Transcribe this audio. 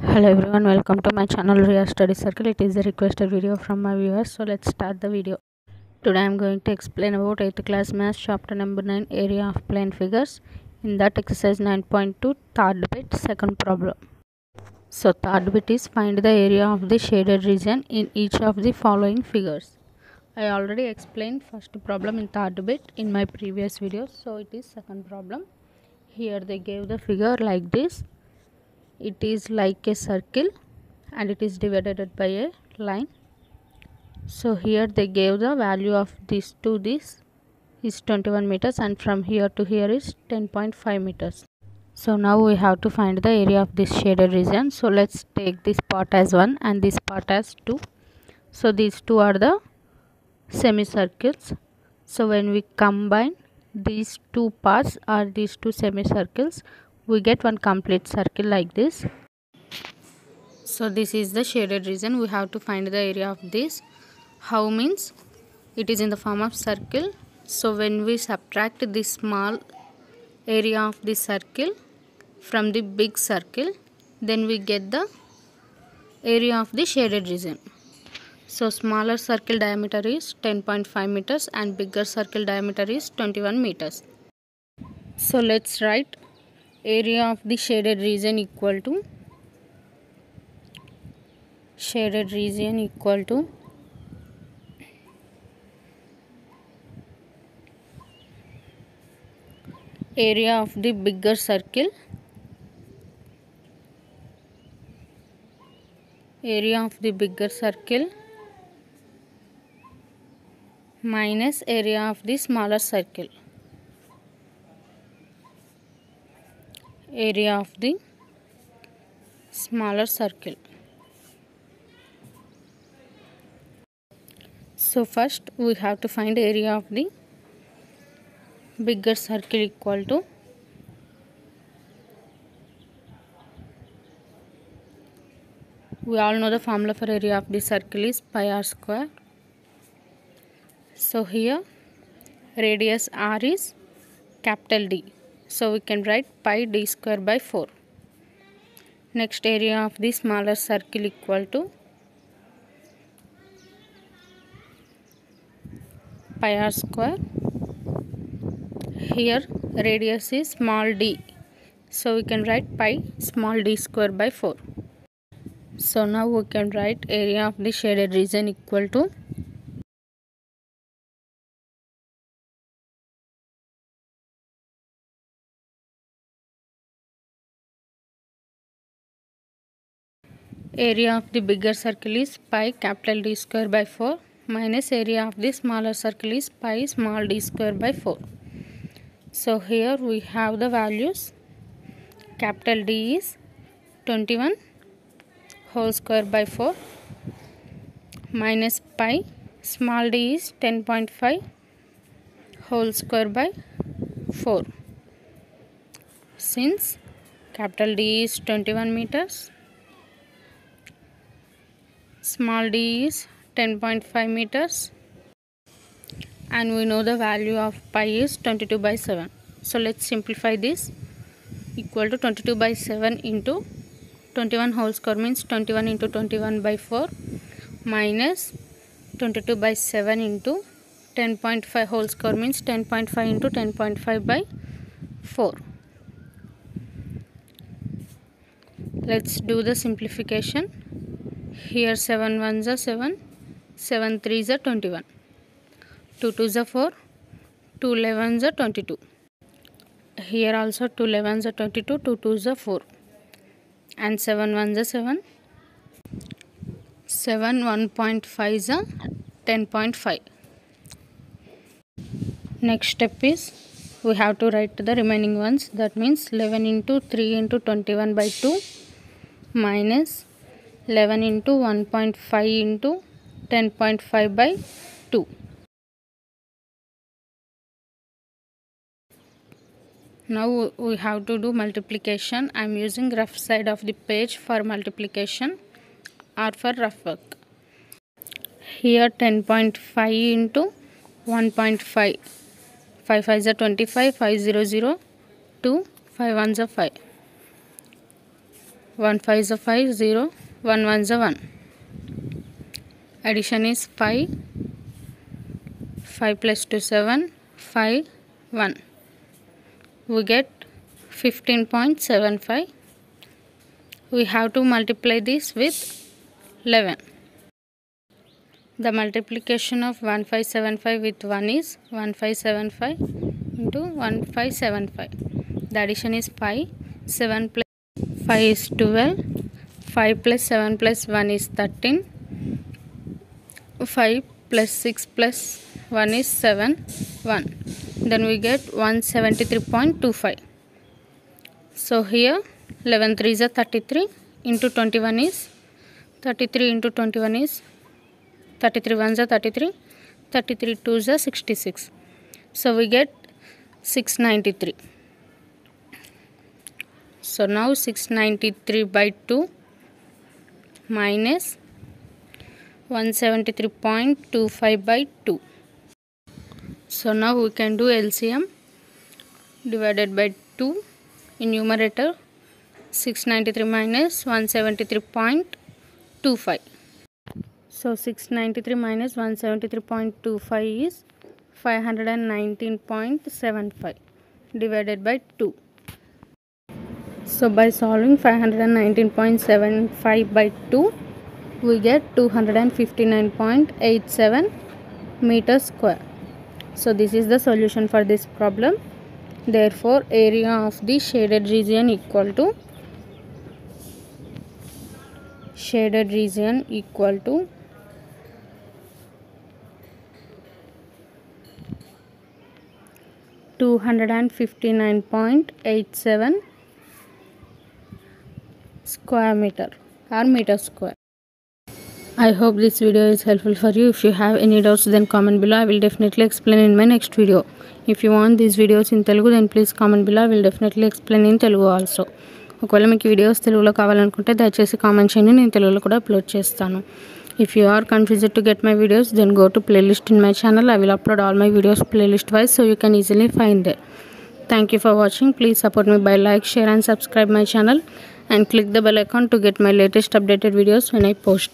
Hello everyone, welcome to my channel Ria Study Circle. It is a requested video from my viewers, so let's start the video. Today I am going to explain about 8th class maths chapter number 9, area of plane figures. In that exercise 9.2, third bit, second problem. So third bit is find the area of the shaded region in each of the following figures. I already explained first problem in third bit in my previous video, so it is second problem. Here they gave the figure like this. It is like a circle and it is divided by a line. So here they gave the value of this to this is 21 meters and from here to here is 10.5 meters. So now we have to find the area of this shaded region. So let's take this part as 1 and this part as 2. So these two are the semicircles. So when we combine these two parts or these two semicircles, we get one complete circle like this. So this is the shaded region. We have to find the area of this. How means it is in the form of circle. So when we subtract this small area of this circle from the big circle, then we get the area of the shaded region. So smaller circle diameter is 10.5 meters and bigger circle diameter is 21 meters. So let's write area of the shaded region equal to area of the bigger circle minus area of the smaller circle. So first we have to find area of the bigger circle equal to we all know the formula for area of the circle is pi r square. So here radius r is capital D. So we can write pi d square by 4. Next area of the smaller circle equal to pi r square. Here radius is small d. So we can write pi small d square by 4. So now we can write area of the shaded region equal to area of the bigger circle is pi capital D square by 4 minus area of the smaller circle is pi small d square by 4. So here we have the values. Capital D is 21 whole square by 4 minus pi small d is 10.5 whole square by 4. Since capital D is 21 meters, small d is 10.5 meters and we know the value of pi is 22 by 7. So let's simplify this. Equal to 22 by 7 into 21 whole square means 21 into 21 by 4 minus 22 by 7 into 10.5 whole square means 10.5 into 10.5 by 4. Let's do the simplification. Here 7 1s are 7, 7 3s are 21, 2 2s are 4, 2 11s are 22. Here also 2 11s are 22, 2 2s are 4 and 7 1s are 7, 7 1.5s are 10.5. Next step is we have to write the remaining ones. That means 11 into 3 into 21 by 2 minus 11 into 1.5 into 10.5 by 2. Now we have to do multiplication. I am using rough side of the page for multiplication or for rough work. Here 10.5 into 1.5. 5 5s are 25, 5 0 0, 2, 5 1s are 5. 1 5 is a 5, 0, 1 1 is a 1. Addition is 5, 5 plus 2 7, 5 1. We get 15.75. We have to multiply this with 11. The multiplication of 1575 with 1 is 1575 into 1575. The addition is 5. 7 plus 5 is 12. 5 plus 7 plus 1 is 13. 5 plus 6 plus 1 is 7. 1. Then we get 173.25. So here 11 3 is a 33 into 21 is 33 into 21 is 33 1 is a 33, 33 2 is a 66. So we get 693. So now 693 by 2 minus 173.25 by 2. So now we can do LCM. Divided by 2 in numerator, 693 minus 173.25. So 693 minus 173.25 is 519.75 divided by 2. So by solving 519.75 by 2, we get 259.87 meters square. So this is the solution for this problem. Therefore, area of the shaded region equal to 259.87 square meter or meter square. I hope this video is helpful for you. If you have any doubts, then comment below. I will definitely explain in my next video. If you want these videos in Telugu, then please comment below. I will definitely explain in Telugu also. ఒకవేళ మీకు videos తెలుగులో కావాలనుకుంటే దయచేసి comment చేయండి, నేను తెలుగులో కూడా upload చేస్తాను. If you are confused to get my videos, then go to playlist in my channel. I will upload all my videos playlist wise, so you can easily find there. Thank you for watching. Please support me by like, share and subscribe my channel and click the bell icon to get my latest updated videos when I post.